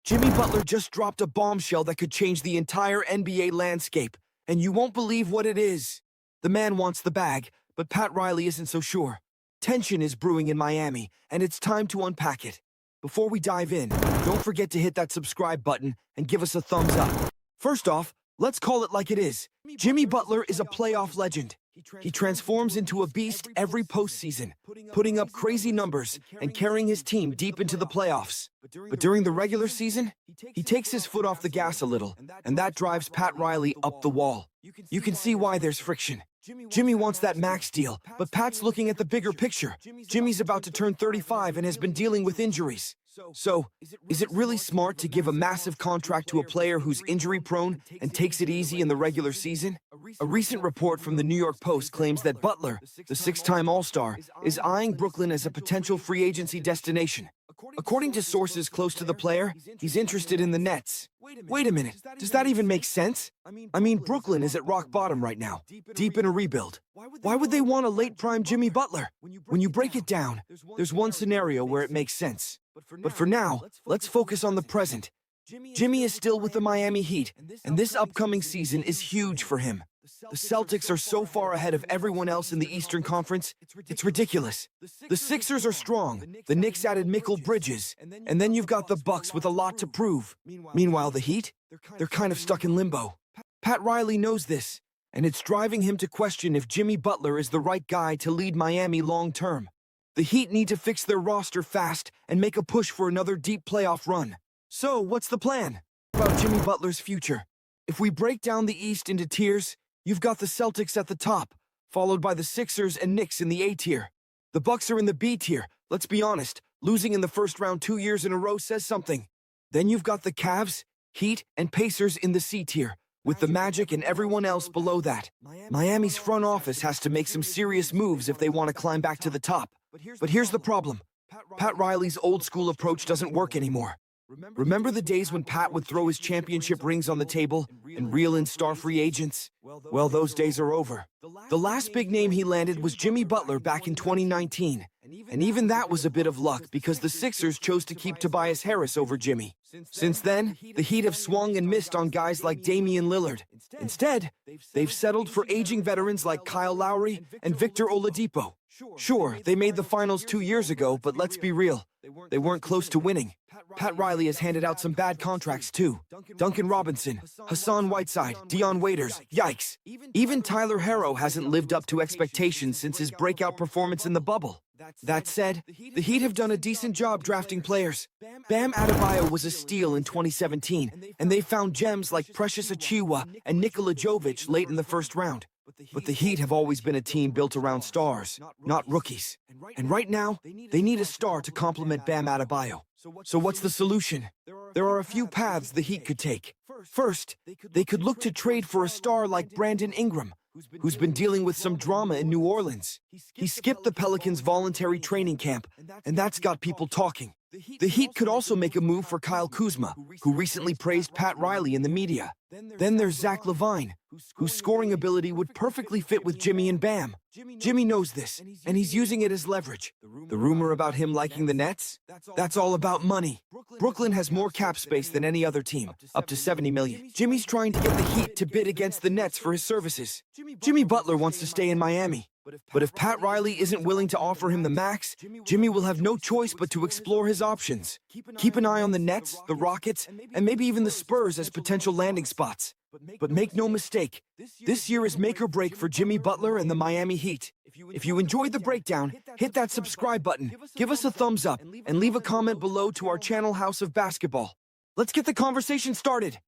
Jimmy Butler just dropped a bombshell that could change the entire NBA landscape, and you won't believe what it is. The man wants the bag, but Pat Riley isn't so sure. Tension is brewing in Miami, and it's time to unpack it. Before we dive in, don't forget to hit that subscribe button and give us a thumbs up. First off, let's call it like it is. Jimmy Butler is a playoff legend. He transforms into a beast every postseason, putting up crazy numbers and carrying his team deep into the playoffs. But during the regular season, he takes his foot off the gas a little, and that drives Pat Riley up the wall. You can see why there's friction. Jimmy wants that max deal, but Pat's looking at the bigger picture. Jimmy's about to turn 35 and has been dealing with injuries. So, is it really smart to give a massive contract to a player who's injury-prone and takes it easy in the regular season? A recent report from the New York Post claims that Butler, the six-time All-Star, is eyeing Brooklyn as a potential free agency destination. According to sources close to the player, he's interested in the Nets. Wait a minute, does that even make sense? I mean, Brooklyn is at rock bottom right now, deep in a rebuild. Why would they want a late-prime Jimmy Butler? When you break it down, there's one scenario where it makes sense. But for now, let's focus on the present. Jimmy is still with the Miami Heat, and this upcoming season is huge for him. The Celtics are so far ahead of everyone else in the Eastern Conference, it's ridiculous. The Sixers are strong, the Knicks added Mikal Bridges, and then you've got the Bucks with a lot to prove. Meanwhile, the Heat? They're kind of stuck in limbo. Pat Riley knows this, and it's driving him to question if Jimmy Butler is the right guy to lead Miami long-term. The Heat need to fix their roster fast and make a push for another deep playoff run. So, what's the plan? About Jimmy Butler's future. If we break down the East into tiers, you've got the Celtics at the top, followed by the Sixers and Knicks in the A tier. The Bucks are in the B tier. Let's be honest, losing in the first round 2 years in a row says something. Then you've got the Cavs, Heat, and Pacers in the C tier, with the Magic and everyone else below that. Miami's front office has to make some serious moves if they want to climb back to the top. But here's the problem. Pat Riley's old-school approach doesn't work anymore. Remember the days when Pat would throw his championship rings on the table and reel in star free agents? Well, those days are over. The last big name he landed was Jimmy Butler back in 2019. And even that was a bit of luck because the Sixers chose to keep Tobias Harris over Jimmy. Since then, the Heat have swung and missed on guys like Damian Lillard. Instead, they've settled for aging veterans like Kyle Lowry and Victor Oladipo. Sure, they made the finals 2 years ago, but let's be real. They weren't close to winning. Pat Riley has handed out some bad contracts too. Duncan Robinson, Hassan Whiteside, Dion Waiters, yikes. Even Tyler Herro hasn't lived up to expectations since his breakout performance in the bubble. That said, the Heat have done a decent job drafting players. Bam Adebayo was a steal in 2017, and they found gems like Precious Achiuwa and Nikola Jovic late in the first round. But the Heat have always been a team built around stars, not rookies. And right now, they need a star to complement Bam Adebayo. So what's the solution? There are a few paths the Heat could take. First, they could look to trade for a star like Brandon Ingram, who's been dealing with some drama in New Orleans. He skipped the Pelicans' voluntary training camp, and that's got people talking. The Heat could also make a move for Kyle Kuzma, who recently praised Pat Riley in the media. Then there's Zach LaVine, whose scoring ability would perfectly fit with Jimmy and Bam. Jimmy knows this, and he's using it as leverage. The rumor about him liking the Nets? That's all about money. Brooklyn has more cap space than any other team, up to $70 million. Jimmy's trying to get the Heat to bid against the Nets for his services. Jimmy Butler wants to stay in Miami. But if Pat Riley isn't willing to offer him the max, Jimmy will have no choice but to explore his options. Keep an eye on the Nets, the Rockets, and maybe even the Spurs as potential landing spots. But make no mistake, this year is make or break for Jimmy Butler and the Miami Heat. If you enjoyed the breakdown, hit that subscribe button, give us a thumbs up, and leave a comment below to our channel House of Basketball. Let's get the conversation started.